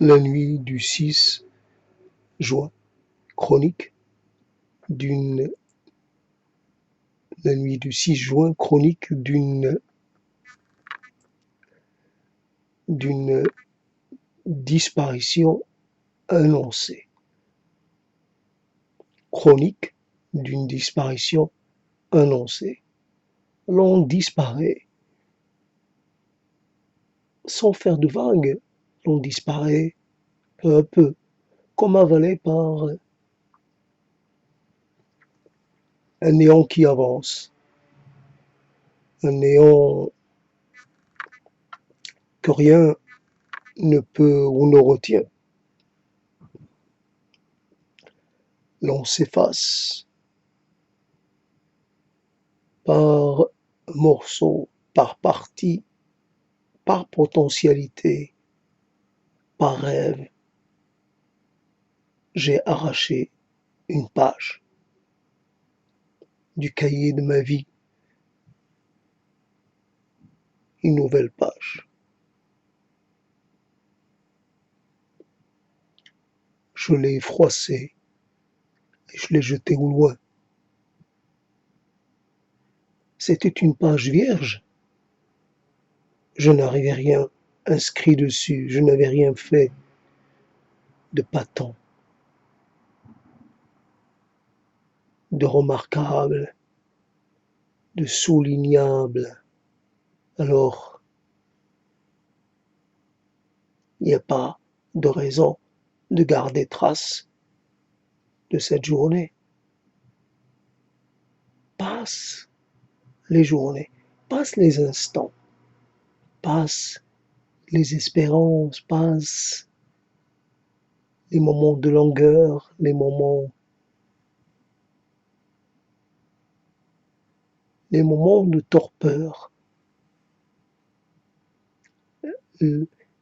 La nuit du 6 juin, chronique d'une la nuit du 6 juin, chronique d'une disparition annoncée. Chronique d'une disparition annoncée. L'on disparaît sans faire de vagues, l'on disparaît peu à peu, comme avalé par un néant qui avance, un néant que rien ne peut ou ne retient. L'on s'efface par morceaux, par partie, par potentialité, par rêve. J'ai arraché une page du cahier de ma vie, une nouvelle page. Je l'ai froissée et je l'ai jetée au loin. C'était une page vierge. Je n'avais rien inscrit dessus, je n'avais rien fait de patent, de remarquable, de soulignable. Alors, il n'y a pas de raison de garder trace de cette journée. Passe les journées, passe les instants, passe les espérances, passe les moments de langueur, les moments de torpeur.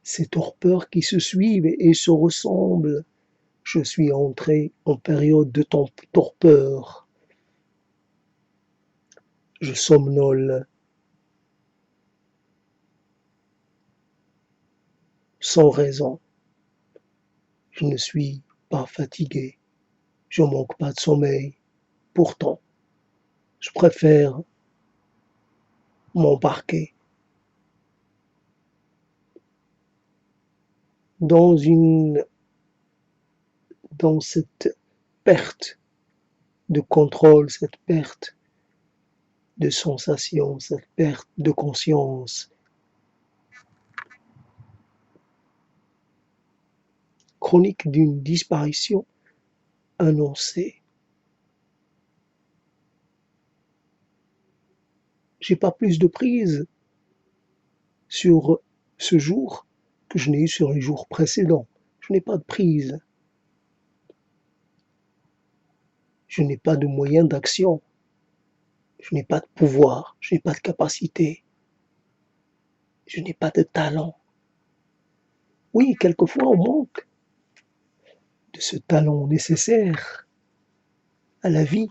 Ces torpeurs qui se suivent et se ressemblent. Je suis entré en période de torpeur. Je somnole sans raison. Je ne suis pas fatigué. Je manque pas de sommeil. Pourtant, je préfère m'embarquer dans dans cette perte de contrôle, cette perte de sensation, cette perte de conscience. Chronique d'une disparition annoncée. J'ai pas plus de prise sur ce jour que je n'ai eu sur les jours précédents. Je n'ai pas de prise. Je n'ai pas de moyens d'action. Je n'ai pas de pouvoir. Je n'ai pas de capacité. Je n'ai pas de talent. Oui, quelquefois on manque de ce talent nécessaire à la vie.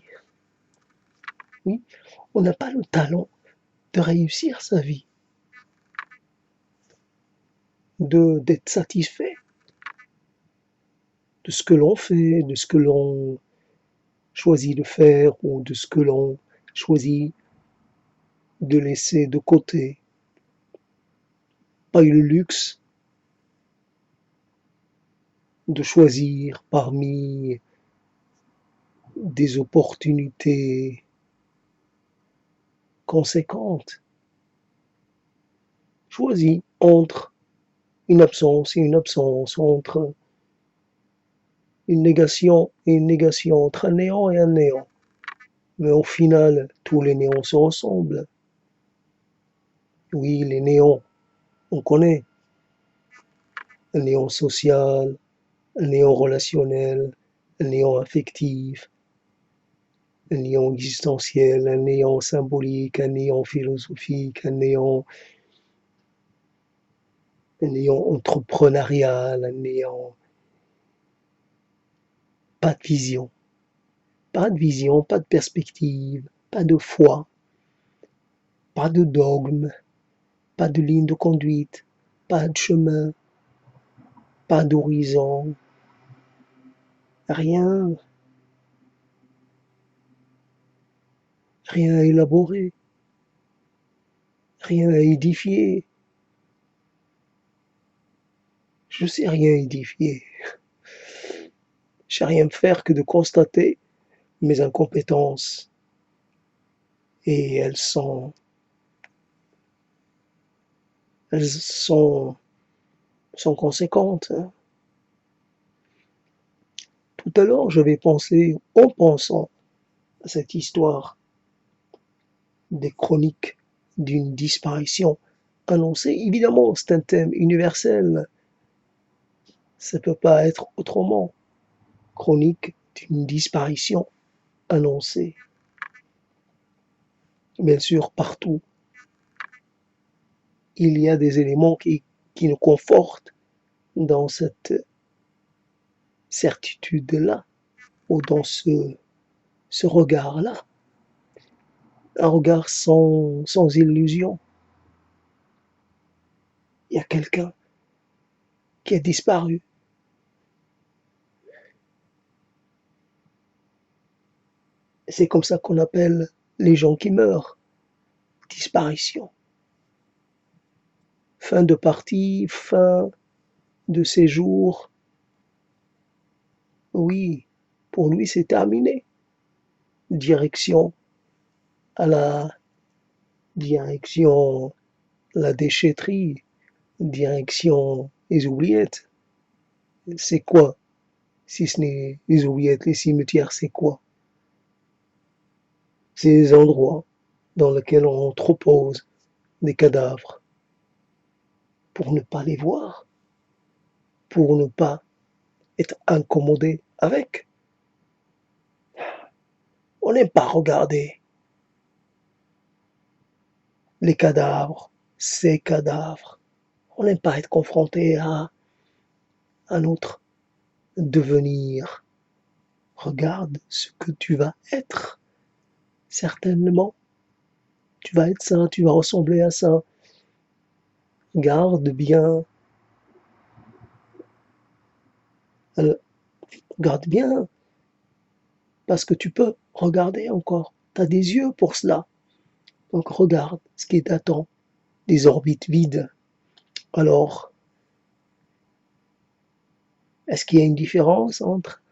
Oui, on n'a pas le talent de réussir sa vie, d'être satisfait de ce que l'on fait, de ce que l'on choisit de faire ou de ce que l'on choisit de laisser de côté. Pas eu le luxe de choisir parmi des opportunités conséquentes. Choisis entre une absence et une absence, entre une négation et une négation, entre un néant et un néant. Mais au final, tous les néants se ressemblent. Oui, les néants, on connaît. Un néant social, un néant relationnel, un néant affectif, un néant existentiel, un néant symbolique, un néant philosophique, un néant entrepreneurial, un néant. Pas de vision, pas de vision, pas de perspective, pas de foi, pas de dogme, pas de ligne de conduite, pas de chemin, pas d'horizon, rien, rien à élaborer, rien à édifier. Je sais rien édifier. Je sais rien faire que de constater mes incompétences. Et elles sont conséquentes, hein. Tout à l'heure, j'avais pensé, en pensant à cette histoire des chroniques d'une disparition annoncée, évidemment, c'est un thème universel, ça peut pas être autrement. Chronique d'une disparition annoncée. Bien sûr, partout, il y a des éléments qui nous confortent dans cette certitude-là, ou dans ce regard-là. Un regard sans illusion. Il y a quelqu'un qui a disparu. C'est comme ça qu'on appelle les gens qui meurent. Disparition. Fin de partie, fin de séjour. Oui, pour lui c'est terminé. Direction à la direction la déchetterie, direction les oubliettes. C'est quoi? Si ce n'est les oubliettes, les cimetières, c'est quoi? C'est des endroits dans lesquels on entrepose des cadavres pour ne pas les voir, pour ne pas être incommodé avec. On n'aime pas regarder les cadavres, ces cadavres. On n'aime pas être confronté à notre devenir. Regarde ce que tu vas être. Certainement, tu vas être ça, tu vas ressembler à ça. Garde bien, euh, garde bien, parce que tu peux regarder encore. Tu as des yeux pour cela. Donc regarde ce qui t'attend, des orbites vides. Alors, est-ce qu'il y a une différence entre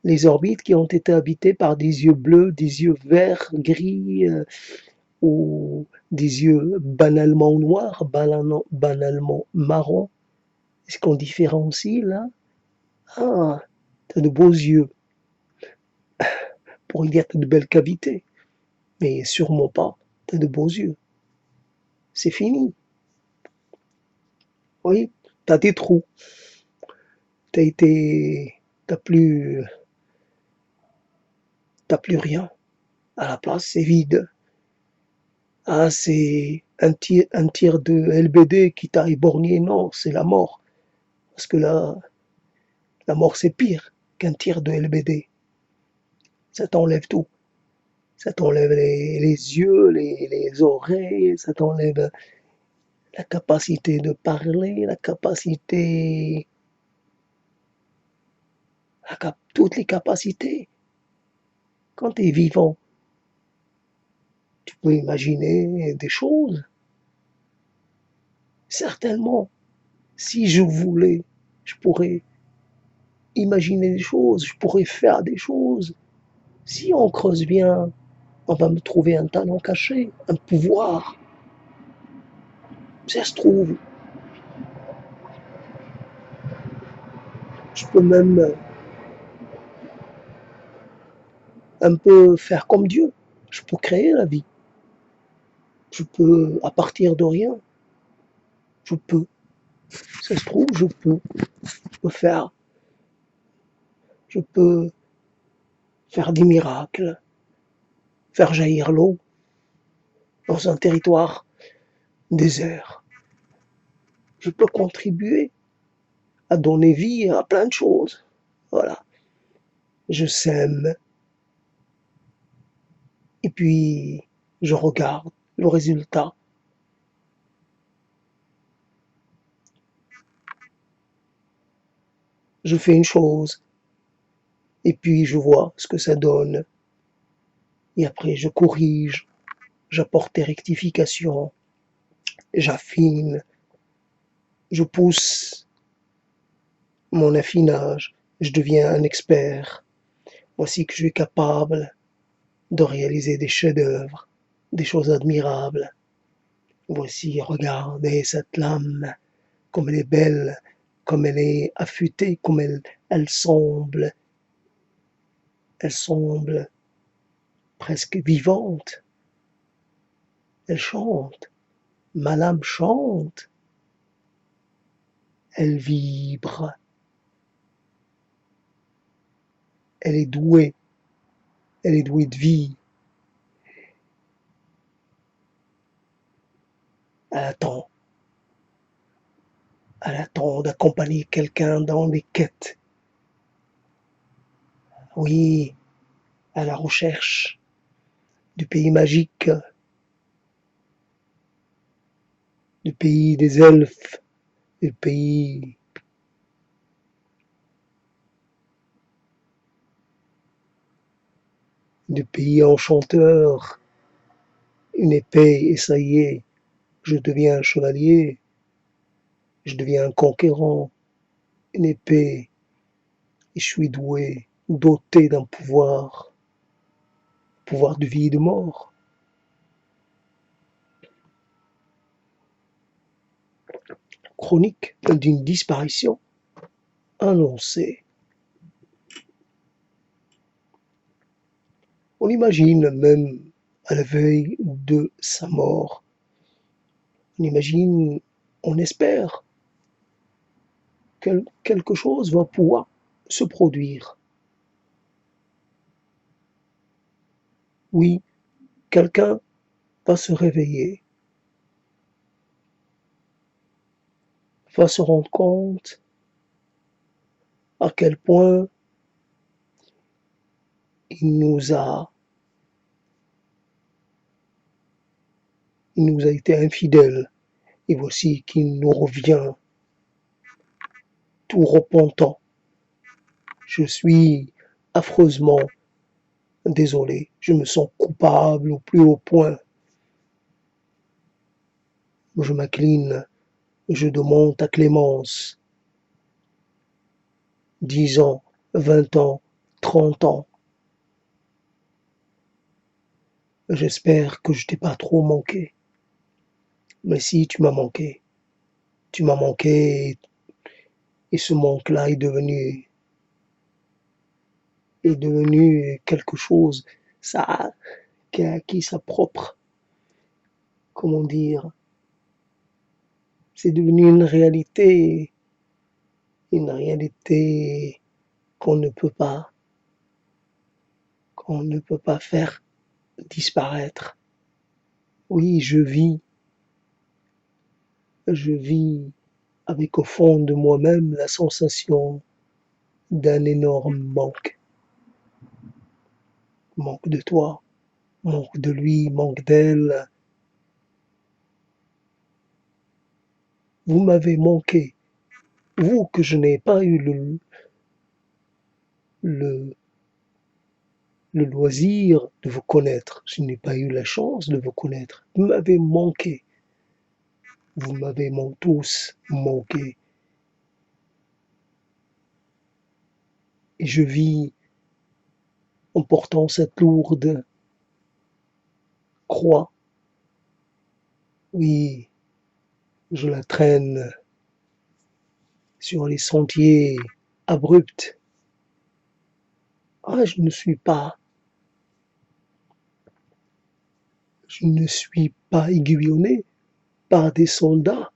les orbites qui ont été habitées par des yeux bleus, des yeux verts, gris, ou des yeux banalement noirs, banalement marrons? Est-ce qu'on différencie là? Ah, t'as de beaux yeux. Pour dire t'as de belles cavités, mais sûrement pas t'as de beaux yeux. C'est fini. Oui, t'as des trous. T'as été, t'as plus rien. À la place, c'est vide. Ah, c'est un tir de LBD qui t'a éborgné. Non, c'est la mort. Parce que là, la mort, c'est pire qu'un tir de LBD. Ça t'enlève tout. Ça t'enlève les yeux, les oreilles, ça t'enlève la capacité de parler, la capacité, toutes les capacités. Quand tu es vivant, tu peux imaginer des choses. Certainement, si je voulais, je pourrais imaginer des choses, je pourrais faire des choses. Si on creuse bien, on va me trouver un talent caché, un pouvoir. Ça se trouve, je peux même un peu faire comme Dieu. Je peux créer la vie. Je peux, à partir de rien, je peux. Ça se trouve, je peux faire des miracles, faire jaillir l'eau dans un territoire désert. Je peux contribuer à donner vie à plein de choses. Voilà. Je sème et puis je regarde le résultat. je fais une chose, et puis je vois ce que ça donne, et après je corrige, j'apporte des rectifications, j'affine, je pousse mon affinage, je deviens un expert. Voici que je suis capable de réaliser des chefs-d'œuvre, des choses admirables. Voici, regardez cette lame, comme elle est belle, comme elle est affûtée, comme elle semble, elle semble presque vivante. Elle chante, ma lame chante, elle vibre, elle est douée, elle est douée de vie. Elle attend, elle attend d'accompagner quelqu'un dans les quêtes. Oui, à la recherche du pays magique, du pays des elfes, du pays enchanteur. Une épée et ça y est, je deviens un chevalier, je deviens un conquérant. Une épée et je suis doué, doté d'un pouvoir de vie et de mort. Chronique d'une disparition annoncée. On imagine même à la veille de sa mort, on imagine, on espère que quelque chose va pouvoir se produire. Oui, quelqu'un va se réveiller, va se rendre compte à quel point il nous a, il nous a été infidèle. Et voici qu'il nous revient tout repentant. Je suis affreusement désolé, je me sens coupable au plus haut point. Je m'incline, je demande ta clémence. 10 ans, 20 ans, 30 ans. J'espère que je t'ai pas trop manqué. Mais si tu m'as manqué, tu m'as manqué et ce manque-là est devenu quelque chose, ça, qui a acquis sa propre, comment dire, c'est devenu une réalité qu'on ne peut pas, qu'on ne peut pas faire disparaître. Oui, je vis avec au fond de moi-même la sensation d'un énorme manque. Manque de toi, manque de lui, manque d'elle. Vous m'avez manqué, vous que je n'ai pas eu le, le loisir de vous connaître, je n'ai pas eu la chance de vous connaître. Vous m'avez manqué, vous m'avez tous manqué. Et je vis en portant cette lourde croix. Oui, je la traîne sur les sentiers abrupts. Ah, je ne suis pas aiguillonné par des soldats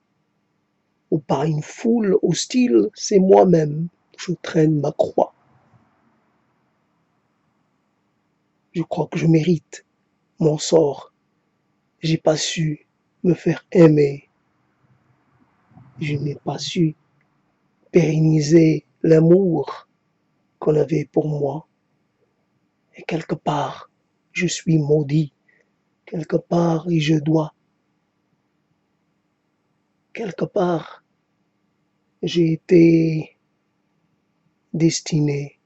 ou par une foule hostile, c'est moi-même. Je traîne ma croix. Je crois que je mérite mon sort. J'ai pas su me faire aimer. Je n'ai pas su pérenniser l'amour qu'on avait pour moi. Et quelque part, je suis maudit. Quelque part, et je dois. Quelque part, j'ai été destinés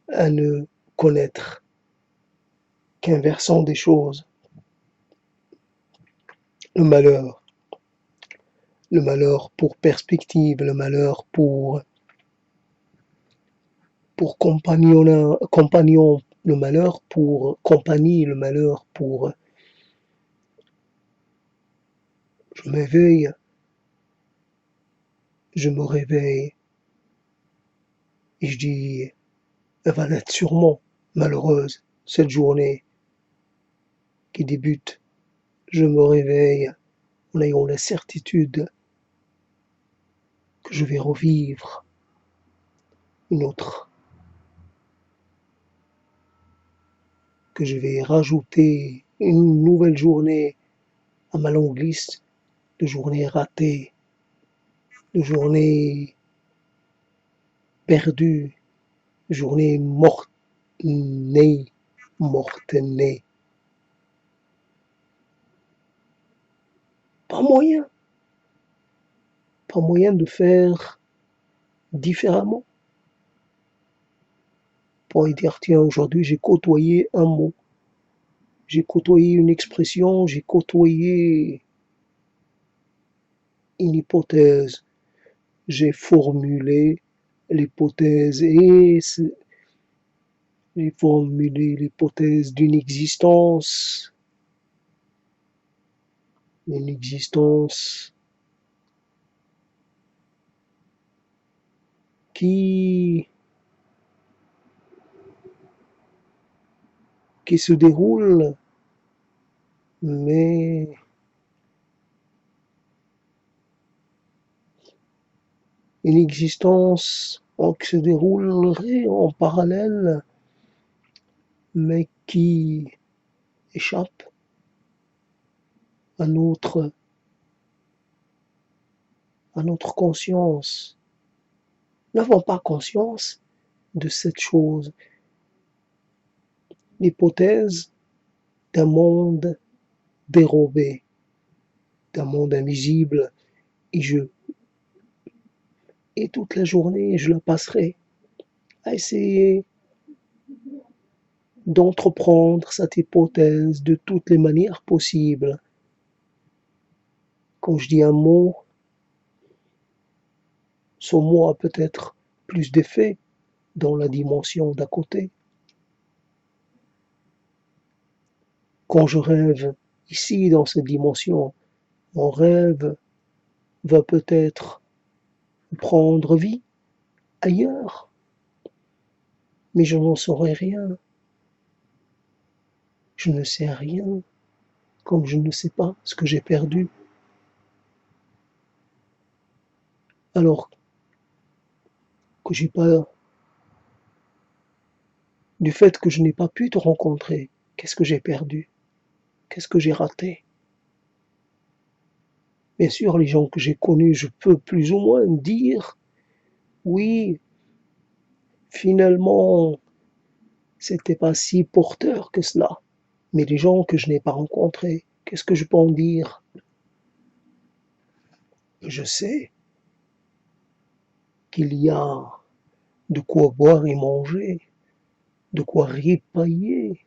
à ne connaître qu'un versant des choses, le malheur. Le malheur pour perspective, le malheur pour compagnon, le malheur pour compagnie, le malheur pour je m'éveille, je me réveille et je dis elle va être sûrement malheureuse cette journée qui débute. Je me réveille en ayant la certitude que je vais revivre une autre, que je vais rajouter une nouvelle journée à ma longue liste de journées ratées, de journées perdues, de journées mortes-nées, mortes-nées. Pas moyen, pas moyen de faire différemment. Pour dire, tiens, aujourd'hui j'ai côtoyé un mot, j'ai côtoyé une expression, j'ai côtoyé une hypothèse, j'ai formulé l'hypothèse et j'ai formulé l'hypothèse d'une existence qui, qui se déroule, mais une existence qui se déroulerait en parallèle, mais qui échappe à notre conscience. Nous n'avons pas conscience de cette chose, l'hypothèse d'un monde dérobé, d'un monde invisible, et et toute la journée, je la passerai à essayer d'entreprendre cette hypothèse de toutes les manières possibles. Quand je dis un mot, ce mot a peut-être plus d'effet dans la dimension d'à côté. Quand je rêve ici, dans cette dimension, mon rêve va peut-être prendre vie ailleurs, mais je n'en saurai rien. Je ne sais rien, comme je ne sais pas ce que j'ai perdu. Alors que j'ai pas, du fait que je n'ai pas pu te rencontrer, qu'est-ce que j'ai perdu? Qu'est-ce que j'ai raté? Bien sûr, les gens que j'ai connus, je peux plus ou moins dire, oui, finalement, c'était pas si porteur que cela. Mais les gens que je n'ai pas rencontrés, qu'est-ce que je peux en dire? Je sais qu'il y a de quoi boire et manger, de quoi ripailler,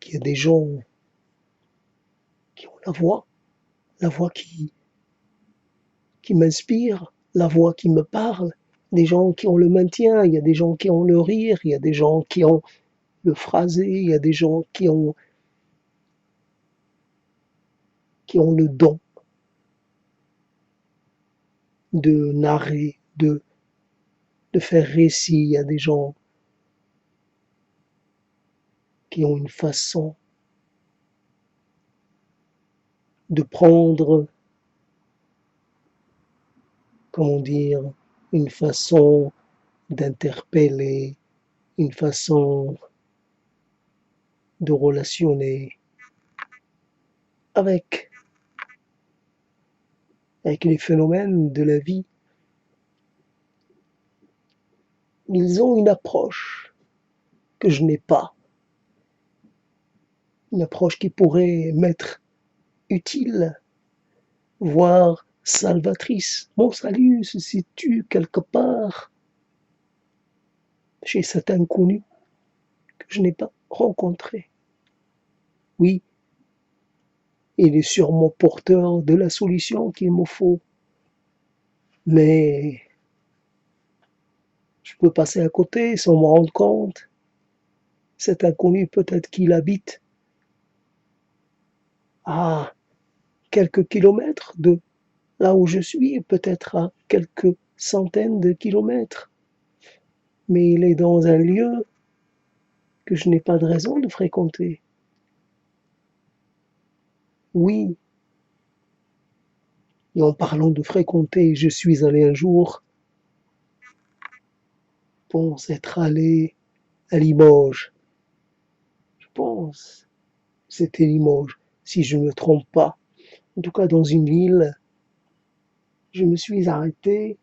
qu'il y a des gens qui ont la voix qui m'inspire, la voix qui me parle, des gens qui ont le maintien, il y a des gens qui ont le rire, il y a des gens qui ont le phrasé, il y a des gens qui ont le don de narrer, de faire récit, il y a des gens qui ont une façon de prendre, comment dire, une façon d'interpeller, une façon de relationner avec, avec les phénomènes de la vie. Ils ont une approche que je n'ai pas, une approche qui pourrait m'être utile, voire salvatrice. Mon salut se situe quelque part chez cet inconnu que je n'ai pas rencontré. Oui, il est sûrement porteur de la solution qu'il me faut, mais je peux passer à côté sans me rendre compte. Cet inconnu, peut-être qu'il habite à quelques kilomètres de là où je suis, peut-être à quelques centaines de kilomètres, mais il est dans un lieu que je n'ai pas de raison de fréquenter. Oui, et en parlant de fréquenter, je suis allé un jour, je pense être allé à Limoges. Je pense que c'était Limoges, si je ne me trompe pas. En tout cas, dans une ville, je me suis arrêté,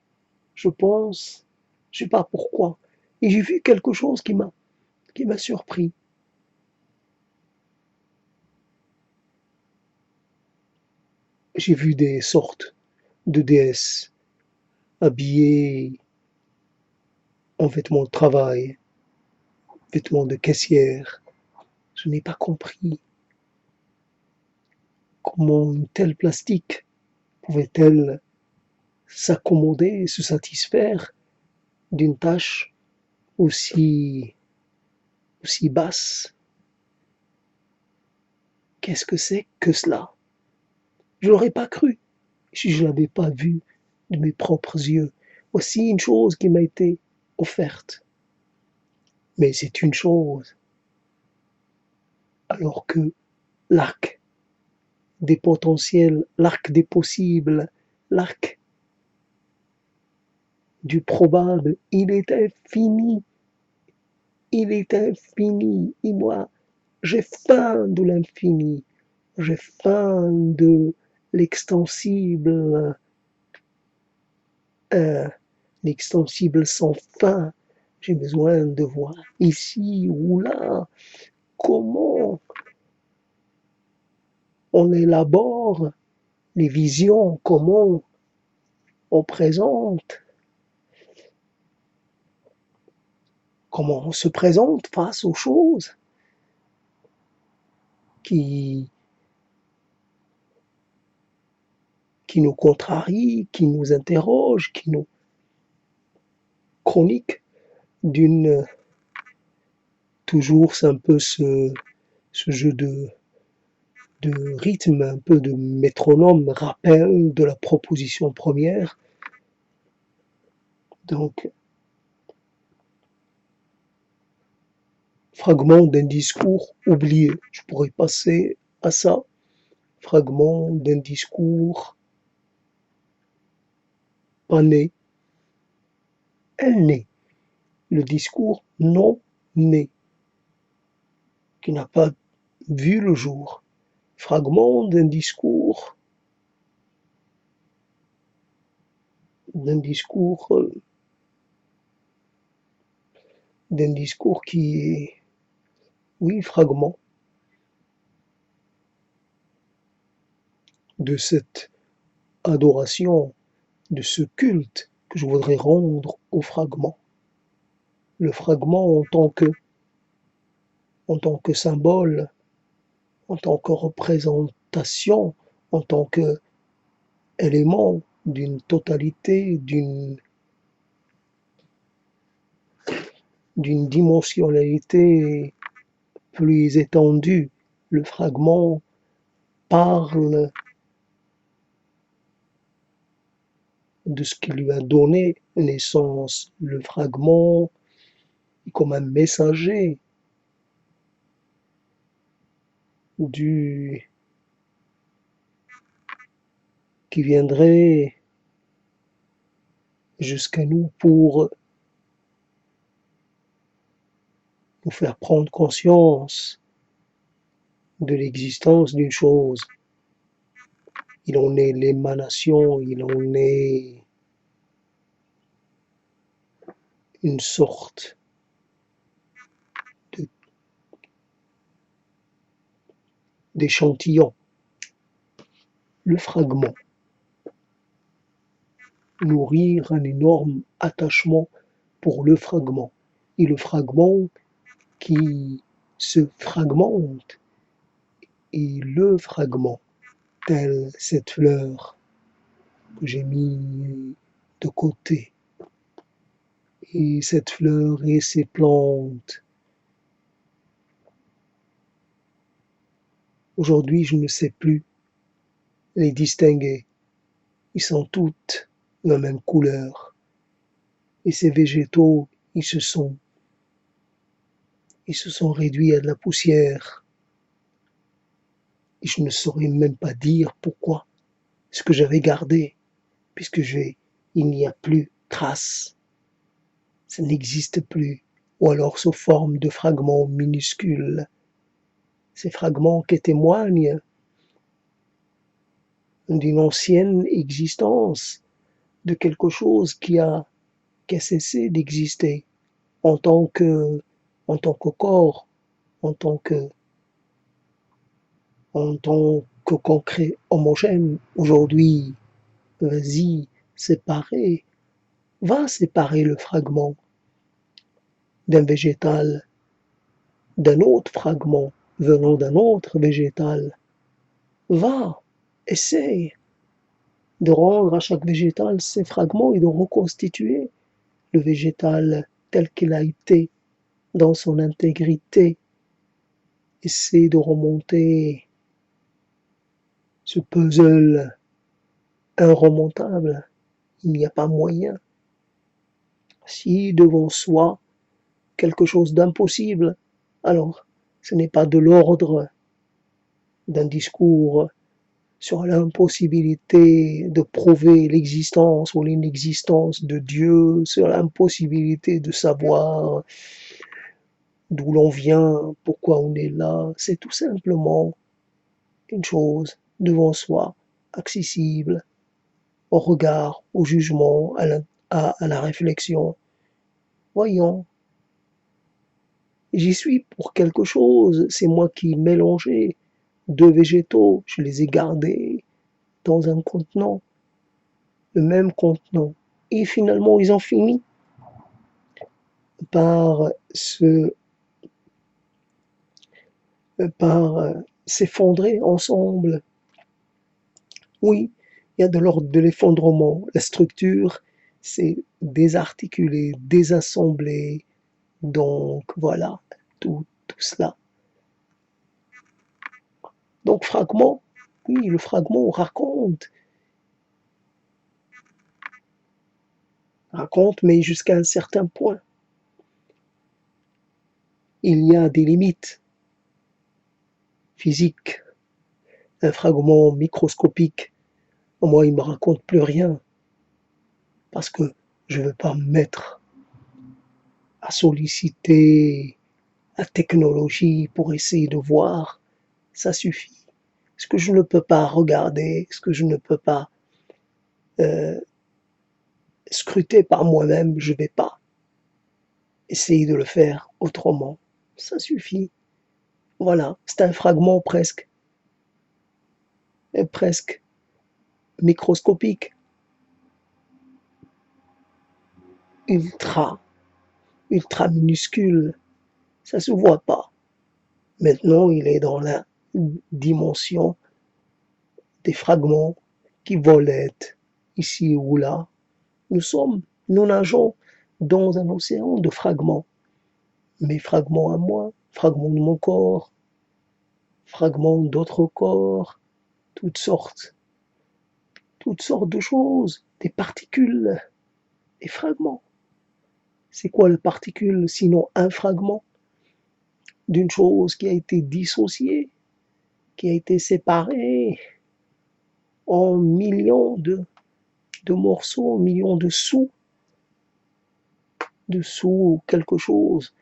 je pense, je sais pas pourquoi. Et j'ai vu quelque chose qui m'a surpris. J'ai vu des sortes de déesses habillées en vêtements de travail, vêtements de caissière. Je n'ai pas compris comment une telle plastique pouvait-elle s'accommoder et se satisfaire d'une tâche aussi basse. Qu'est-ce que c'est que cela? Je l'aurais pas cru si je l'avais pas vu de mes propres yeux. Voici une chose qui m'a été offerte. Mais c'est une chose, alors que l'arc des potentiels, l'arc des possibles, l'arc du probable, il est infini. Il est infini. Et moi, j'ai faim de l'infini. J'ai faim de l'extensible, euh, l'extensible sans fin. J'ai besoin de voir ici ou là comment on élabore les visions, comment on présente, comment on se présente face aux choses qui, qui nous contrarient, qui nous interrogent, qui nous chroniquent d'une toujours c'est un peu ce jeu de rythme, un peu de métronome, rappel de la proposition première. Donc, fragment d'un discours oublié. Je pourrais passer à ça. Fragment d'un discours pas né. Elle né. Le discours non né, qui n'a pas vu le jour. Fragment d'un discours, d'un discours qui est, oui, fragment de cette adoration, de ce culte que je voudrais rendre au fragment. Le fragment en tant que symbole, en tant que représentation, en tant qu'élément d'une totalité, d'une dimensionnalité plus étendue. Le fragment parle de ce qui lui a donné naissance. Le fragment est comme un messager du qui viendrait jusqu'à nous pour nous faire prendre conscience de l'existence d'une chose. Il en est l'émanation, il en est une sorte de- d'échantillon, le fragment. nourrir un énorme attachement pour le fragment. Et le fragment qui se fragmente, et le fragment, tel cette fleur que j'ai mis de côté, et cette fleur et ces plantes. Aujourd'hui, je ne sais plus les distinguer. Ils sont toutes la même couleur. Et ces végétaux, ils se sont réduits à de la poussière. Et je ne saurais même pas dire pourquoi. Ce que j'avais gardé, puisque il n'y a plus trace. Ça n'existe plus. Ou alors sous forme de fragments minuscules. Ces fragments qui témoignent d'une ancienne existence, de quelque chose qui a cessé d'exister en tant que, en tant que corps, en tant que, en tant que concret homogène. Aujourd'hui, vas-y, séparer, va séparer le fragment d'un végétal d'un autre fragment venant d'un autre végétal. Va, essaye de rendre à chaque végétal ses fragments et de reconstituer le végétal tel qu'il a été dans son intégrité. Essaie de remonter ce puzzle inremontable. Il n'y a pas moyen. Si devant soi quelque chose d'impossible, alors ce n'est pas de l'ordre d'un discours sur l'impossibilité de prouver l'existence ou l'inexistence de Dieu, sur l'impossibilité de savoir d'où l'on vient, pourquoi on est là. C'est tout simplement une chose devant soi, accessible au regard, au jugement, à la réflexion. Voyons, j'y suis pour quelque chose, c'est moi qui ai mélangé deux végétaux, je les ai gardés dans un contenant, le même contenant. Et finalement, ils ont fini par par s'effondrer ensemble. Oui, il y a de l'ordre de l'effondrement. La structure s'est désarticulée, désassemblée. Donc voilà, tout cela. Donc fragment, oui, le fragment raconte, mais jusqu'à un certain point. Il y a des limites physiques. Un fragment microscopique, moi, il me raconte plus rien parce que je ne veux pas me mettre à solliciter la technologie pour essayer de voir. Ça suffit. Ce que je ne peux pas regarder, ce que je ne peux pas euh, scruter par moi-même, je ne vais pas essayer de le faire autrement. Ça suffit. Voilà, c'est un fragment presque microscopique, ultra, ultra minuscule. Ça se voit pas. Maintenant, il est dans la dimension des fragments qui volettent ici ou là. Nous nageons dans un océan de fragments. Mes fragments à moi, fragments de mon corps, fragments d'autres corps, toutes sortes, toutes sortes de choses, des particules, des fragments. C'est quoi la particule sinon un fragment d'une chose qui a été dissociée, qui a été séparée en millions de morceaux, millions de sous quelque chose.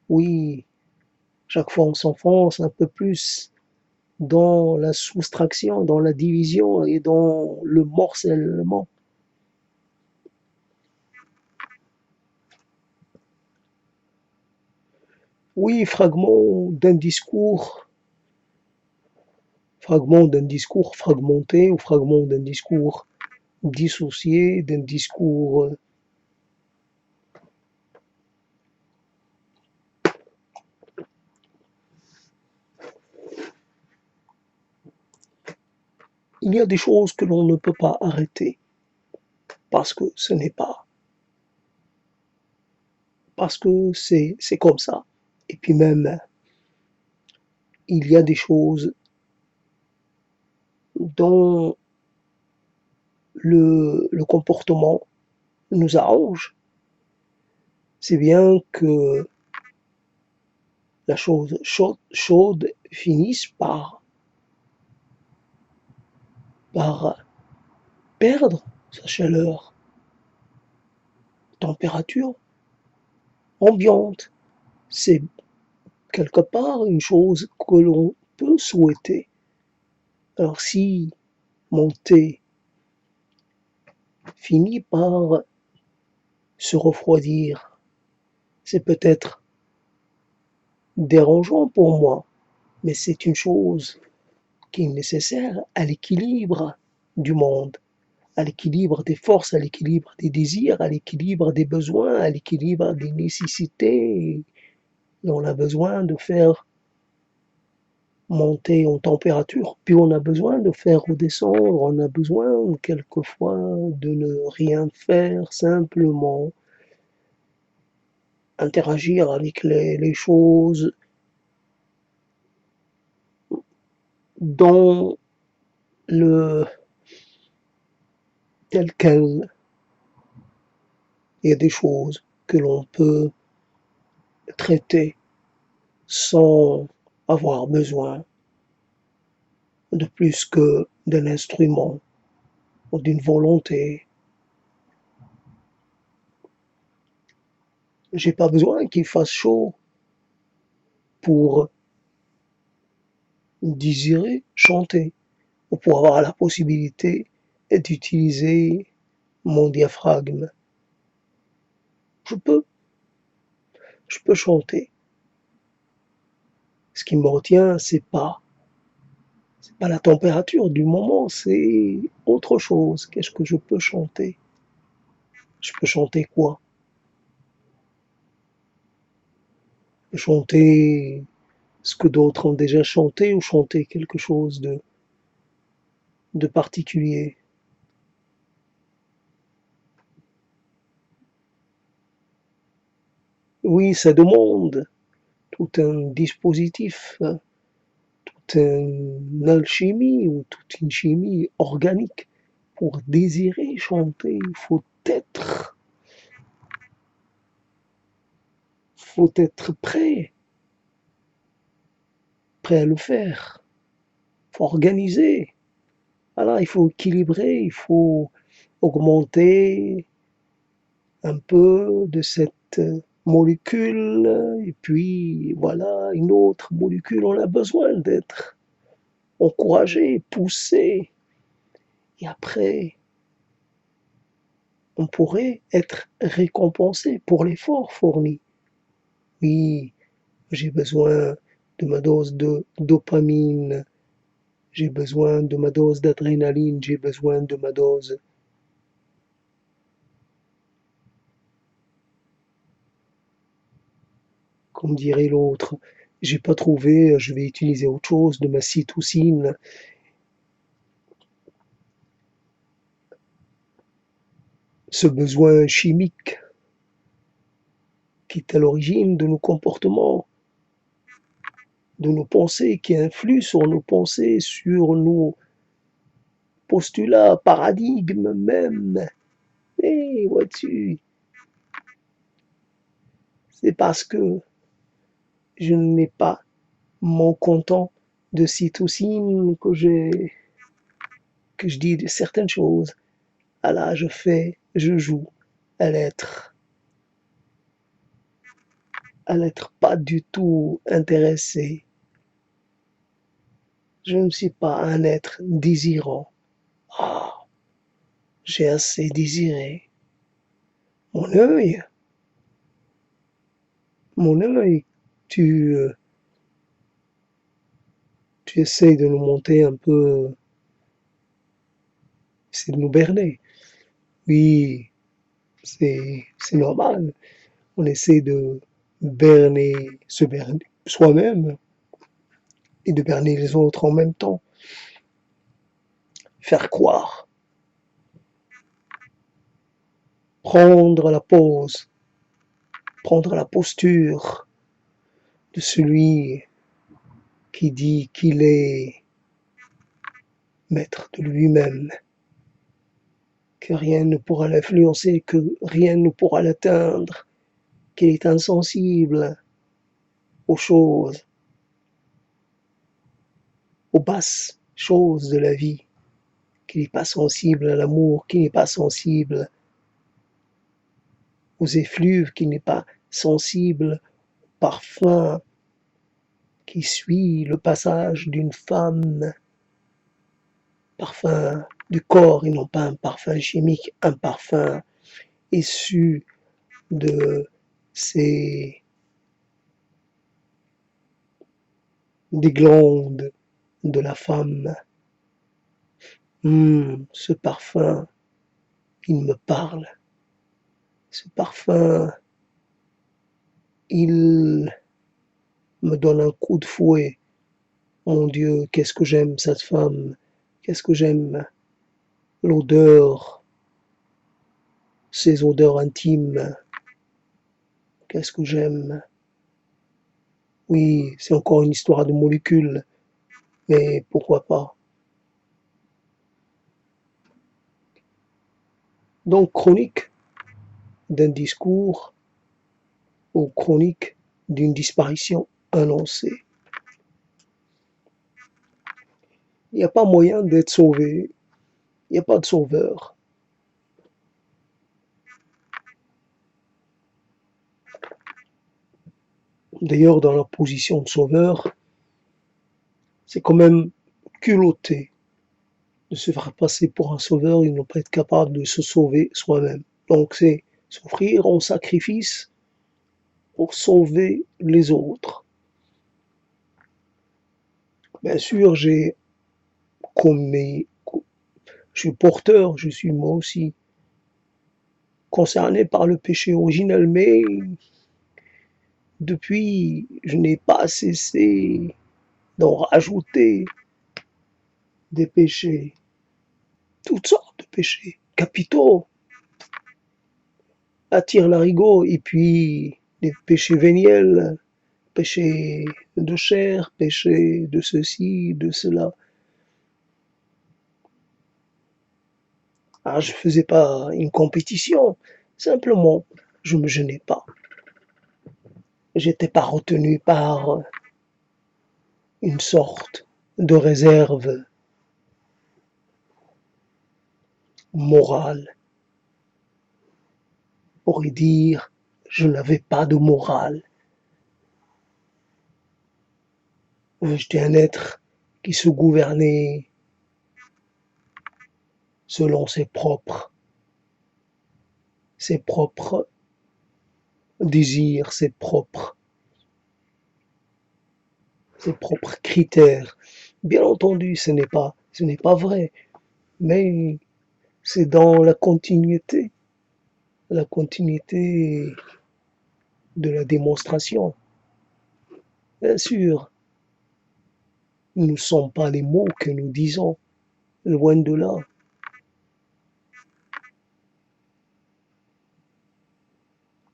Oui, chaque fois on s'enfonce un peu plus dans la soustraction, dans la division et dans le morcellement. Oui, fragment d'un discours, fragment d'un discours fragmenté ou fragment d'un discours dissocié, d'un discours. Il y a des choses que l'on ne peut pas arrêter parce que ce n'est pas, parce que c'est comme ça. Et puis même, il y a des choses dont le comportement nous arrange. C'est bien que la chose chaude finisse par perdre sa chaleur, température ambiante. C'est quelque part une chose que l'on peut souhaiter. Alors si mon thé finit par se refroidir, c'est peut-être dérangeant pour moi, mais c'est une chose qui est nécessaire à l'équilibre du monde, à l'équilibre des forces, à l'équilibre des désirs, à l'équilibre des besoins, à l'équilibre des nécessités. Et on a besoin de faire monter en température, puis on a besoin de faire redescendre, on a besoin quelquefois de ne rien faire, simplement interagir avec les choses dans le tel quel. Il y a des choses que l'on peut traiter sans avoir besoin de plus que d'un instrument ou d'une volonté. J'ai pas besoin qu'il fasse chaud pour désirer chanter ou pour avoir la possibilité d'utiliser mon diaphragme. Je peux, je peux chanter. Ce qui me retient, c'est pas la température du moment, c'est autre chose. Qu'est-ce que je peux chanter? Je peux chanter quoi? Je peux chanter ce que d'autres ont déjà chanté ou chanter quelque chose de particulier. Oui, ça demande tout un dispositif, hein, toute une alchimie ou toute une chimie organique. Pour désirer chanter, faut être prêt à le faire. Il faut organiser. Voilà, il faut équilibrer, il faut augmenter un peu de cette molécule, et puis voilà, une autre molécule. On a besoin d'être encouragé, poussé, et après, on pourrait être récompensé pour l'effort fourni. Oui, j'ai besoin de ma dose de dopamine, j'ai besoin de ma dose d'adrénaline, j'ai besoin de ma dose. Comme dirait l'autre, j'ai pas trouvé, je vais utiliser autre chose, de ma cytocine. Ce besoin chimique qui est à l'origine de nos comportements, de nos pensées, qui influe sur nos pensées, sur nos postulats, paradigmes même. Et vois-tu, c'est parce que je n'ai pas mon content de cytocine que je dis certaines choses. Ah là, je joue à l'être pas du tout intéressé. Je ne suis pas un être désirant. Ah, j'ai assez désiré. Mon œil, mon œil, tu, tu essaies de nous monter un peu, c'est de nous berner. Oui, c'est normal. On essaie de berner, se berner soi-même et de berner les autres en même temps. Faire croire, prendre la pose, prendre la posture de celui qui dit qu'il est maître de lui-même, que rien ne pourra l'influencer, que rien ne pourra l'atteindre, qu'il est insensible aux choses, aux basses choses de la vie, qu'il n'est pas sensible à l'amour, qu'il n'est pas sensible aux effluves, qu'il n'est pas sensible au parfum qui suit le passage d'une femme, parfum du corps et non pas un parfum chimique, un parfum issu de ces des glandes de la femme. Ce parfum, il me parle. Ce parfum, il me donne un coup de fouet. Mon Dieu, qu'est-ce que j'aime cette femme. Qu'est-ce que j'aime l'odeur, ces odeurs intimes. Qu'est-ce que j'aime. Oui, c'est encore une histoire de molécules, mais pourquoi pas. Donc, chronique d'un discours ou chronique d'une disparition annoncée. Il n'y a pas moyen d'être sauvé. Il n'y a pas de sauveur. D'ailleurs, dans la position de sauveur, c'est quand même culotté de se faire passer pour un sauveur et ne pas être capable de se sauver soi-même. Donc c'est s'offrir en sacrifice pour sauver les autres. Bien sûr, je suis porteur, je suis moi aussi concerné par le péché originel, mais depuis, je n'ai pas cessé d'en rajouter des péchés, toutes sortes de péchés, capitaux, à tire-larigot, et puis des péchés véniels, péchés de chair, péchés de ceci, de cela. Ah, je faisais pas une compétition, simplement, je me gênais pas. J'étais pas retenu par une sorte de réserve morale. On pourrait dire, je n'avais pas de morale. J'étais un être qui se gouvernait selon ses propres désirs, ses propres critères. Bien entendu, ce n'est pas vrai, mais c'est dans la continuité de la démonstration. Bien sûr, nous ne sommes pas les mots que nous disons, loin de là.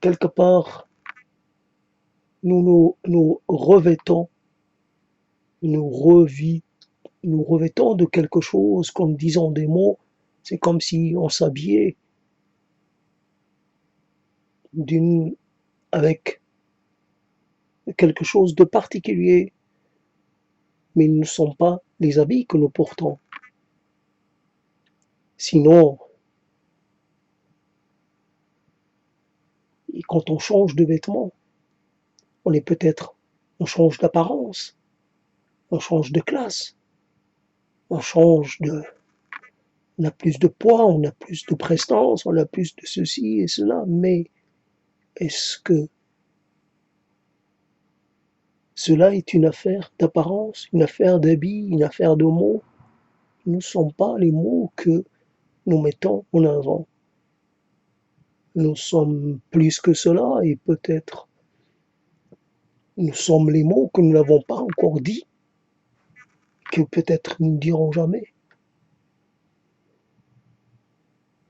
Quelque part, nous revêtons, nous nous revêtons de quelque chose comme disant des mots. C'est comme si on s'habillait avec quelque chose de particulier, mais ils ne sont pas les habits que nous portons. Sinon, quand on change de vêtements, on change d'apparence, on change de classe, on on a plus de poids, on a plus de prestance, on a plus de ceci et cela, mais est-ce que Cela est une affaire d'apparence, une affaire d'habits, une affaire de mots. Ce ne sont pas les mots que nous mettons en avant. Nous sommes plus que cela et peut-être nous sommes les mots que nous n'avons pas encore dit, que peut-être nous ne dirons jamais,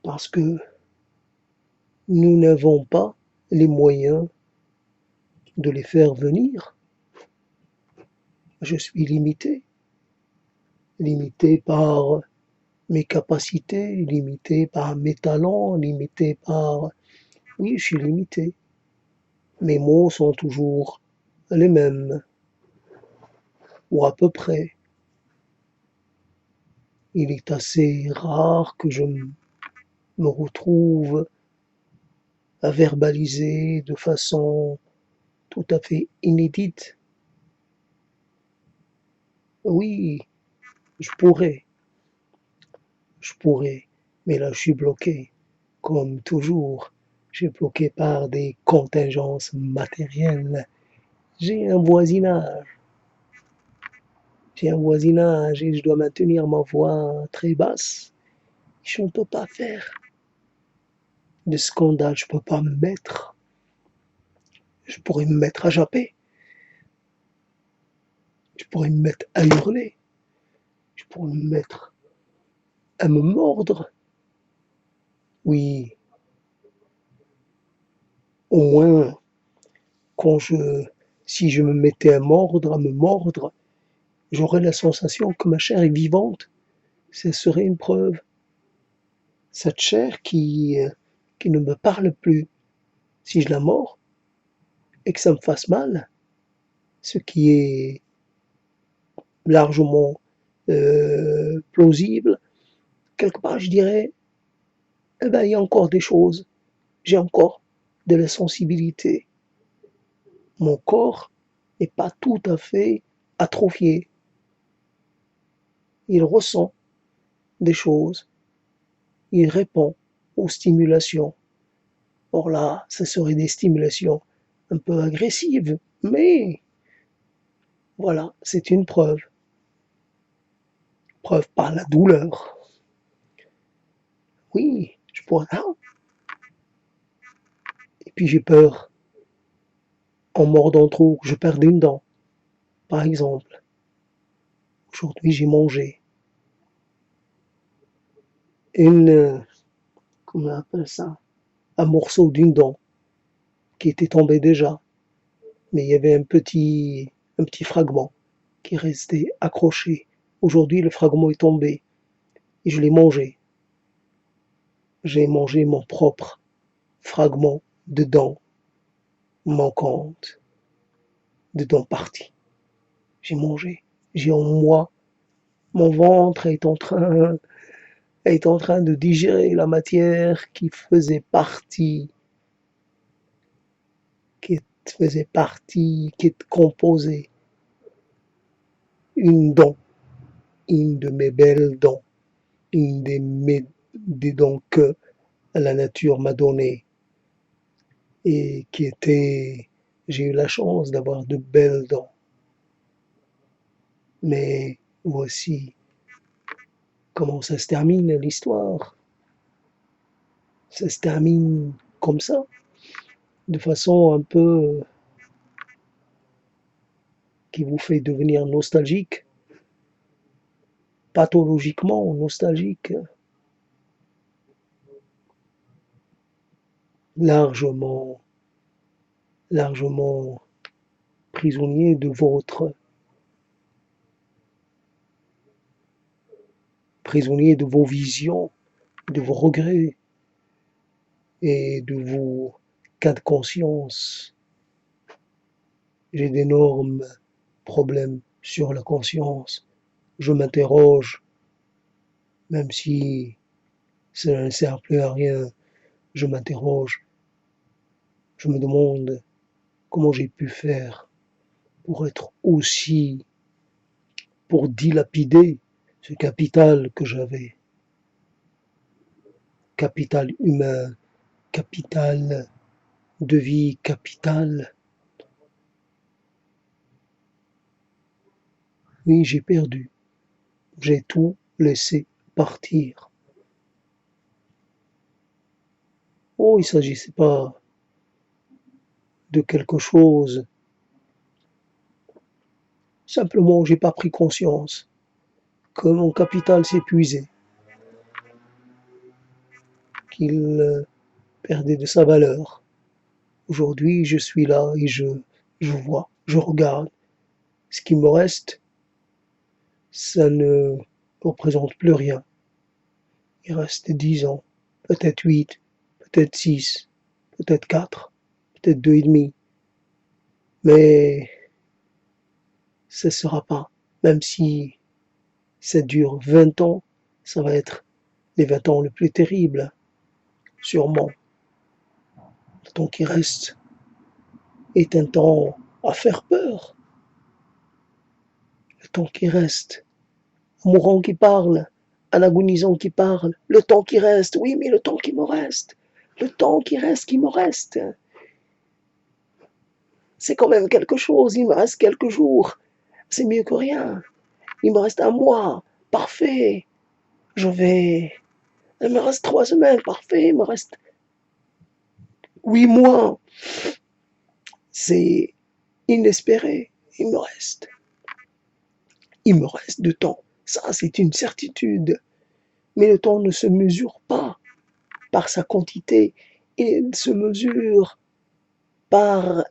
parce que nous n'avons pas les moyens de les faire venir. Je suis limité par mes capacités, limité par mes talents, limité par... Oui, je suis limité. Mes mots sont toujours les mêmes, ou à peu près. Il est assez rare que je me retrouve à verbaliser de façon tout à fait inédite. Oui, je pourrais, mais là je suis bloqué, comme toujours. Je suis bloqué par des contingences matérielles. J'ai un voisinage, j'ai un voisinage et je dois maintenir ma voix très basse. Je ne peux pas faire de scandale, je ne peux pas me mettre. Je pourrais me mettre à japper, je pourrais me mettre à hurler, je pourrais me mettre à me mordre. Oui, au moins, quand si je me mettais à me mordre, j'aurais la sensation que ma chair est vivante. Ce serait une preuve. Cette chair qui ne me parle plus. Si je la mords et que ça me fasse mal, ce qui est largement plausible, quelque part je dirais, eh ben, il y a encore des choses. J'ai encore de la sensibilité. Mon corps n'est pas tout à fait atrophié. Il ressent des choses. Il répond aux stimulations. Or là, ce serait des stimulations un peu agressives, mais voilà, c'est une preuve. Preuve par la douleur. Oui, je pourrais... Ah, et puis j'ai peur, en mordant trop, que je perde une dent, par exemple. Aujourd'hui, j'ai mangé une... comment on appelle ça? Un morceau d'une dent qui était tombé déjà, mais il y avait un petit fragment qui restait accroché. Aujourd'hui, le fragment est tombé et je l'ai mangé. J'ai mangé mon propre fragment de dent manquante, de dent partie. J'ai mangé. J'ai en moi, mon ventre est en train de digérer la matière qui faisait partie, qui est composée. Une dent, une de mes belles dents, une des dents que la nature m'a données et qui était, j'ai eu la chance d'avoir de belles dents. Mais voici comment ça se termine l'histoire. Ça se termine comme ça, de façon un peu qui vous fait devenir nostalgique, pathologiquement nostalgique, largement, largement prisonnier de prisonnier de vos visions, de vos regrets et de vos cas de conscience. J'ai d'énormes problèmes sur la conscience. Je m'interroge, même si ça ne sert plus à rien, je m'interroge. Je me demande comment j'ai pu faire pour être aussi, pour dilapider ce capital que j'avais. Capital humain, capital de vie, capital Oui, j'ai perdu. J'ai tout laissé partir. Oh, il s'agissait pas de quelque chose. Simplement, j'ai pas pris conscience que mon capital s'épuisait, qu'il perdait de sa valeur. Aujourd'hui, je suis là et je vois, je regarde. Ce qui me reste, ça ne représente plus rien. Il reste 10 ans, peut-être 8, peut-être 6, peut-être 4, peut-être 2 et demi. Mais ça ne sera pas. Même si ça dure 20 ans, ça va être les 20 ans les plus terribles, sûrement. Le temps qui reste est un temps à faire peur. Le temps qui reste, un mourant qui parle, un agonisant qui parle. Le temps qui reste, oui, mais le temps qui me reste. Le temps qui me reste. C'est quand même quelque chose, il me reste quelques jours. C'est mieux que rien. Il me reste un mois, parfait. Je vais... Il me reste 3 semaines, parfait. Il me reste 8 mois. C'est inespéré. Il me reste de temps. Ça, c'est une certitude. Mais le temps ne se mesure pas par sa quantité. Il se mesure par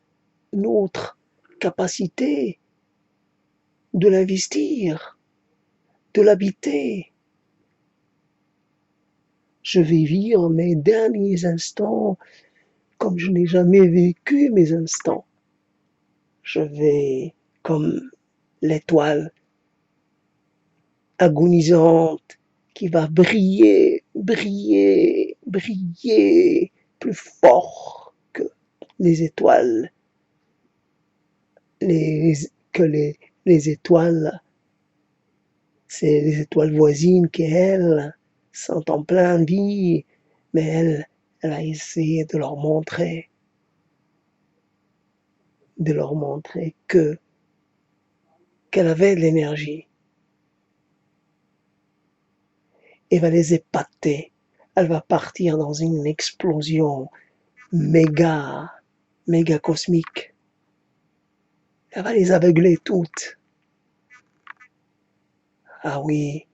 notre capacité de l'investir, de l'habiter. Je vais vivre mes derniers instants comme je n'ai jamais vécu mes instants. Je vais, comme l'étoile agonisante qui va briller, briller, briller plus fort que les étoiles, les, que les étoiles, c'est les étoiles voisines qui, elles, sont en pleine vie, mais elle a essayé de leur montrer qu'elle avait de l'énergie. Elle va les épater. Elle va partir dans une explosion méga, méga cosmique. Elle va les aveugler toutes. Ah oui,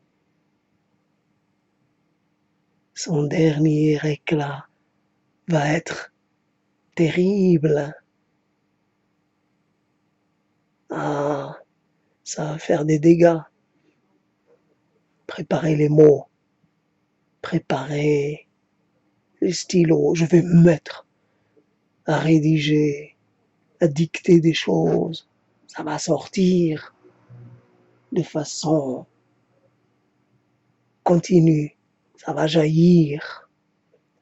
son dernier éclat va être terrible. Ah, ça va faire des dégâts. Préparez les mots, préparez les stylos. Je vais me mettre à rédiger, à dicter des choses. Ça va sortir de façon continue. Ça va jaillir.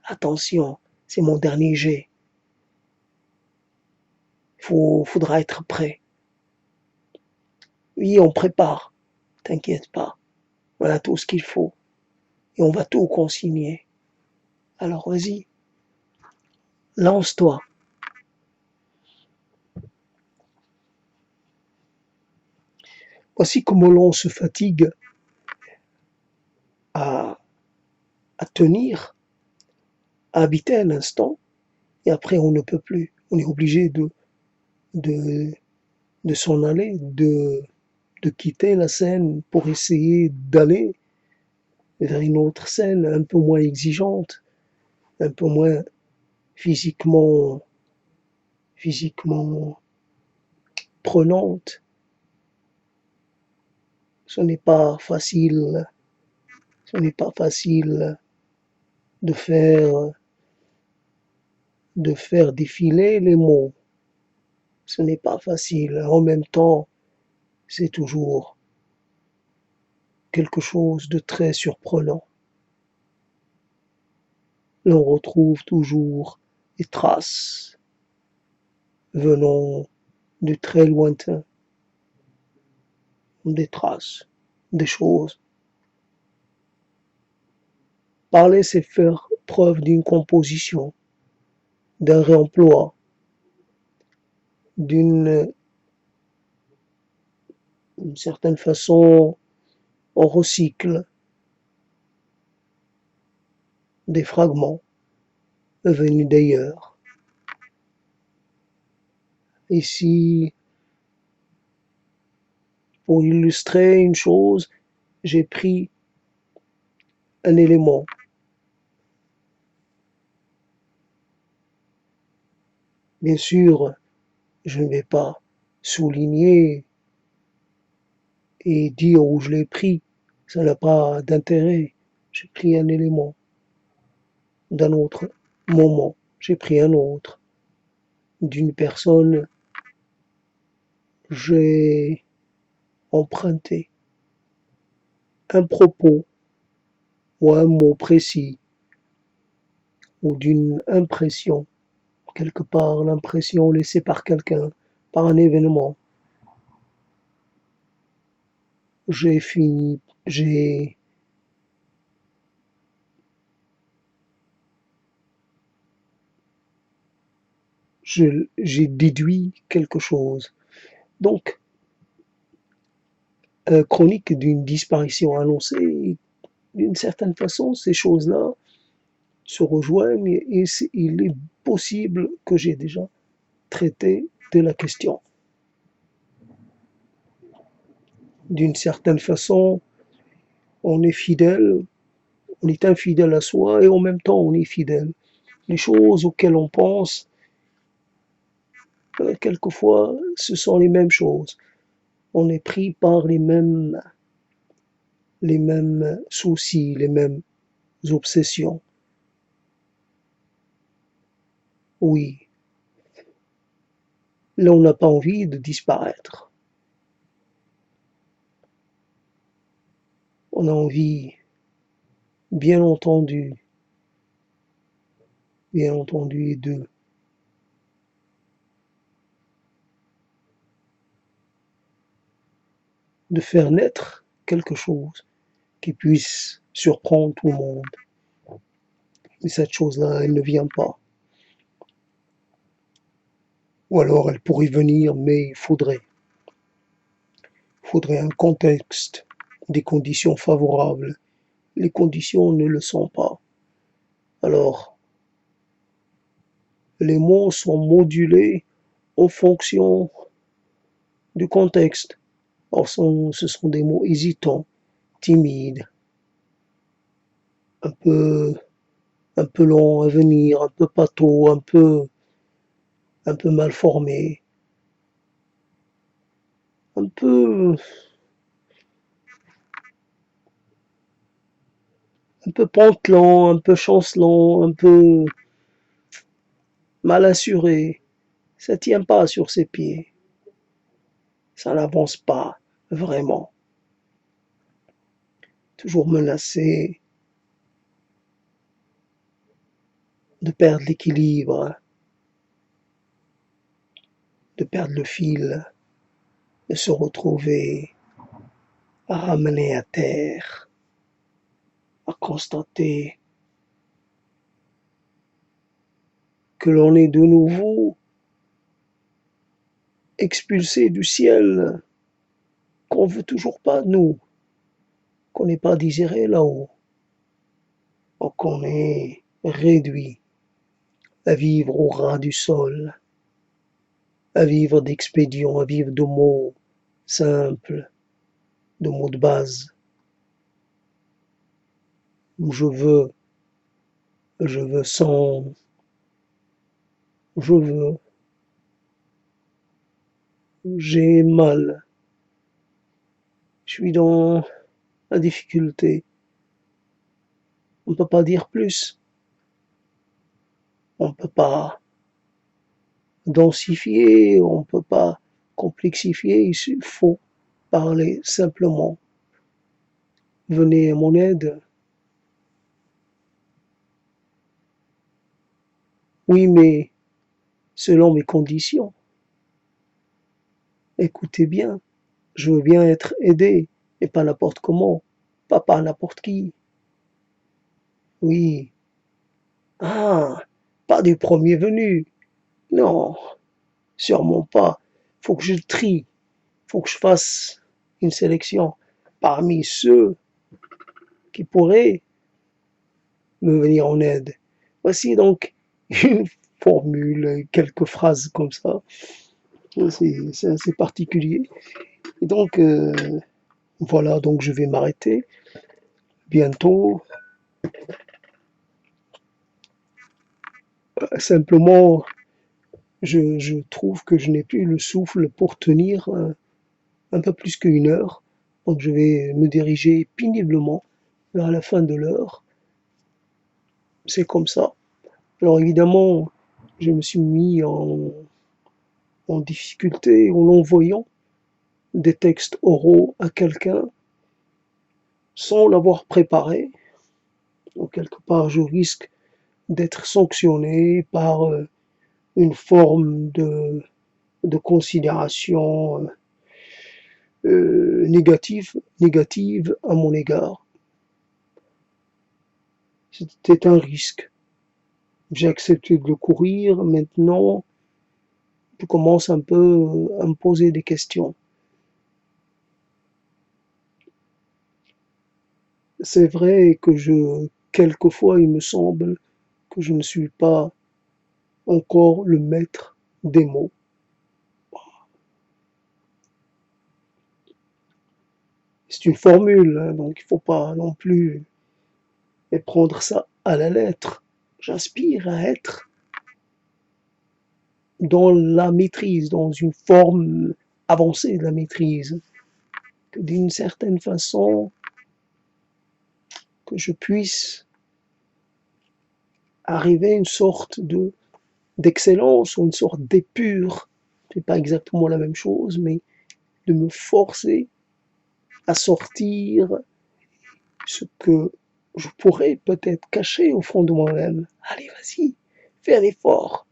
Attention, c'est mon dernier jet. Faudra être prêt. Oui, on prépare. T'inquiète pas. On a tout ce qu'il faut. Et on va tout consigner. Alors vas-y, lance-toi. Voici comment l'on se fatigue à, à tenir, à habiter un instant, et après on ne peut plus. On est obligé de, de s'en aller, de quitter la scène pour essayer d'aller vers une autre scène un peu moins exigeante, un peu moins physiquement, physiquement prenante. Ce n'est pas facile, ce n'est pas facile de faire, de faire défiler les mots. Ce n'est pas facile. En même temps, c'est toujours quelque chose de très surprenant. L'on retrouve toujours des traces venant de très lointain, des traces, des choses. Parler, c'est faire preuve d'une composition, d'un réemploi, d'une D'une certaine façon, on recycle des fragments venus d'ailleurs. Ici, pour illustrer une chose, j'ai pris un élément. Bien sûr, je ne vais pas souligner et dire où je l'ai pris. Ça n'a pas d'intérêt. J'ai pris un élément d'un autre moment. J'ai pris un autre d'une personne. J'ai emprunté un propos ou un mot précis ou d'une impression, quelque part l'impression laissée par quelqu'un, par un événement. J'ai fini, j'ai déduit quelque chose. Donc, chronique d'une disparition annoncée, d'une certaine façon, ces choses-là se rejoignent et il est possible que j'ai déjà traité de la question. D'une certaine façon, on est fidèle, on est infidèle à soi et en même temps on est fidèle. Les choses auxquelles on pense, quelquefois, ce sont les mêmes choses. On est pris par les mêmes soucis, les mêmes obsessions. Oui, là on n'a pas envie de disparaître. On a envie, bien entendu, de faire naître quelque chose qui puisse surprendre tout le monde. Mais cette chose-là, elle ne vient pas. Ou alors elle pourrait venir, mais il faudrait un contexte, des conditions favorables. Les conditions ne le sont pas. Alors, les mots sont modulés en fonction du contexte. Or, ce sont des mots hésitants, timides, un peu, un peu longs à venir, un peu pâteaux, un peu mal formés, un peu, un peu pantelant, un peu chancelant, un peu mal assuré. Ça tient pas sur ses pieds. Ça n'avance pas vraiment. Toujours menacé de perdre l'équilibre, de perdre le fil, de se retrouver ramené à terre, à constater que l'on est de nouveau expulsé du ciel, qu'on veut toujours pas nous, qu'on n'est pas désiré là-haut, qu'on est réduit à vivre au ras du sol, à vivre d'expédients, à vivre de mots simples, de mots de base. Je veux, je veux sans, je veux, j'ai mal, je suis dans la difficulté. On ne peut pas dire plus. On ne peut pas densifier, on ne peut pas complexifier. Il faut parler simplement. Venez à mon aide. Oui, mais selon mes conditions. Écoutez bien, je veux bien être aidé, et pas n'importe comment, pas par n'importe qui. Oui. Ah, pas du premier venu. Non, sûrement pas. Faut que je trie. Faut que je fasse. une sélection parmi ceux qui pourraient me venir en aide. Voici donc une formule, quelques phrases comme ça. C'est assez particulier. Et donc, voilà, donc je vais m'arrêter bientôt. Simplement, je trouve que je n'ai plus le souffle pour tenir un peu plus qu'une heure. Donc je vais me diriger péniblement vers la fin de l'heure. C'est comme ça. Alors évidemment, je me suis mis en difficulté en envoyant des textes oraux à quelqu'un sans l'avoir préparé. Donc quelque part, je risque d'être sanctionné par une forme de considération négative à mon égard. C'était un risque. J'ai accepté de le courir. Maintenant, je commence un peu à me poser des questions. C'est vrai que quelquefois, il me semble que je ne suis pas encore le maître des mots. C'est une formule, hein, donc il ne faut pas non plus prendre ça à la lettre. J'aspire à être dans la maîtrise, dans une forme avancée de la maîtrise, que d'une certaine façon, que je puisse arriver à une sorte d'excellence ou une sorte d'épure. C'est pas exactement la même chose, mais de me forcer à sortir ce que je pourrais peut-être cacher au fond de moi-même. Allez, vas-y, fais un effort,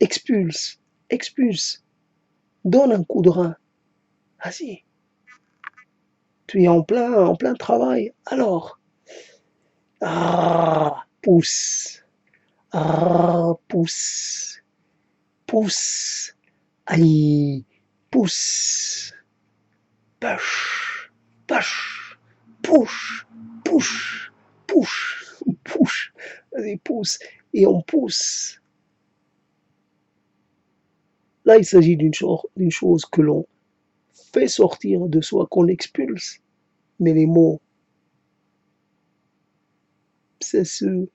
expulse, expulse, donne un coup de rein, vas-y. Tu es en plein travail, alors, pousse, pousse, pousse, aïe, pousse, push, push, push, push, push, push, vas-y, pousse, et on pousse. Là, il s'agit d'une chose que l'on fait sortir de soi, qu'on expulse, mais les mots, c'est ce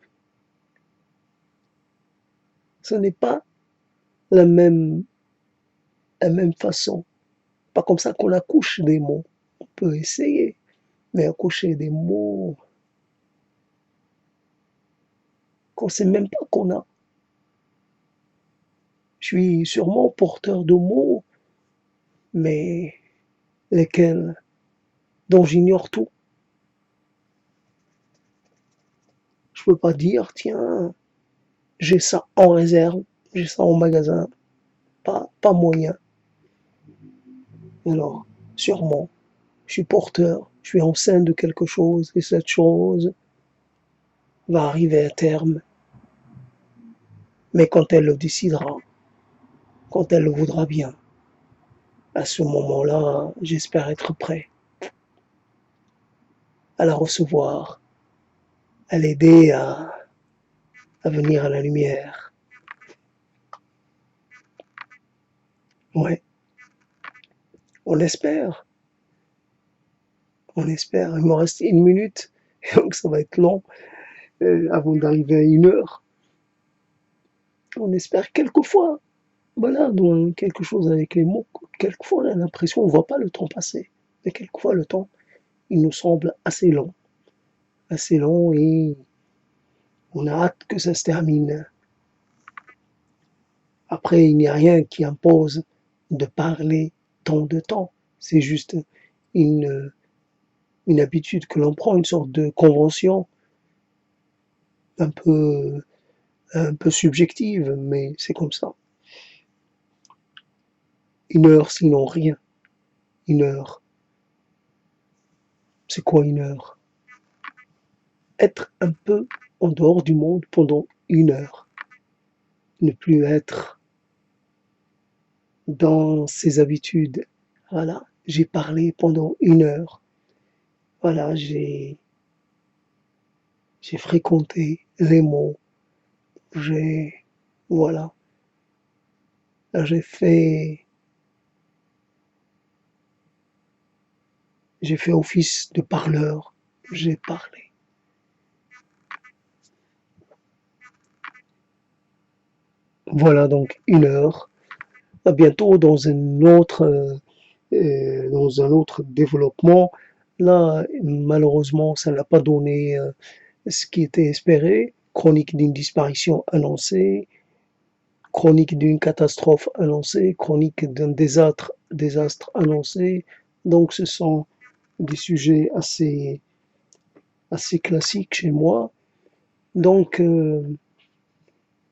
n'est pas la même, la même façon. Pas comme ça qu'on accouche des mots. On peut essayer, mais accoucher des mots qu'on ne sait même pas qu'on a. Je suis sûrement porteur de mots, mais lesquels, dont j'ignore tout. Je peux pas dire, tiens, j'ai ça en réserve, j'ai ça en magasin. Pas moyen. Alors, sûrement, je suis porteur, je suis enceinte de quelque chose, et cette chose va arriver à terme. Mais quand elle le décidera, quand elle le voudra bien, à ce moment-là, j'espère être prêt à la recevoir, à l'aider à venir à la lumière. Ouais, on espère, on espère. Il me reste une minute, donc ça va être long avant d'arriver à une heure. On espère quelquefois, voilà, dans quelque chose avec les mots. Quelquefois, on a l'impression qu'on ne voit pas le temps passer. Mais quelquefois, le temps, il nous semble assez long et on a hâte que ça se termine. Après, il n'y a rien qui impose de parler tant de temps. C'est juste une, une habitude que l'on prend, une sorte de convention un peu, un peu subjective, mais c'est comme ça. Une heure, sinon rien. Une heure. C'est quoi une heure? Être un peu en dehors du monde pendant une heure. Ne plus être dans ses habitudes. Voilà. J'ai parlé pendant 1 heure. Voilà, j'ai fréquenté les mots. J'ai, voilà, j'ai fait, j'ai fait office de parleur. J'ai parlé. Voilà donc 1 heure. À bientôt dans un autre développement. Là, malheureusement, ça n'a pas donné ce qui était espéré. Chronique d'une disparition annoncée, chronique d'une catastrophe annoncée, chronique d'un désastre annoncé. Donc, ce sont des sujets assez classiques chez moi. Donc,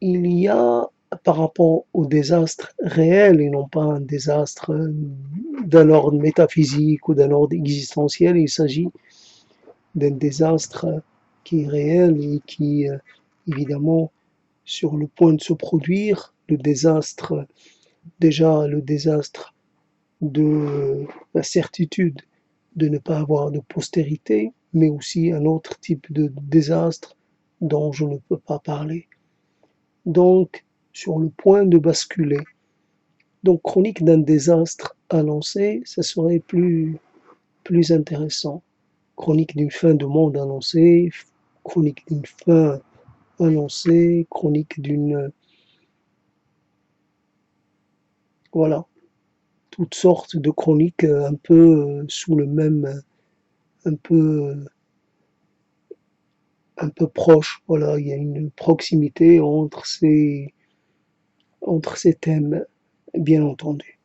il y a, par rapport au désastre réel et non pas un désastre d'un ordre métaphysique ou d'un ordre existentiel, il s'agit d'un désastre qui est réel et qui, évidemment, sur le point de se produire, le désastre de la certitude de ne pas avoir de postérité, mais aussi un autre type de désastre dont je ne peux pas parler. Donc, sur le point de basculer. Donc, chronique d'un désastre annoncé, ça serait plus intéressant. Chronique d'une fin de monde annoncée, chronique d'une fin annoncée, chronique d'une... Voilà, toutes sortes de chroniques un peu sous le même... un peu, un peu proche. Voilà, il y a une proximité entre ces thèmes, bien entendu.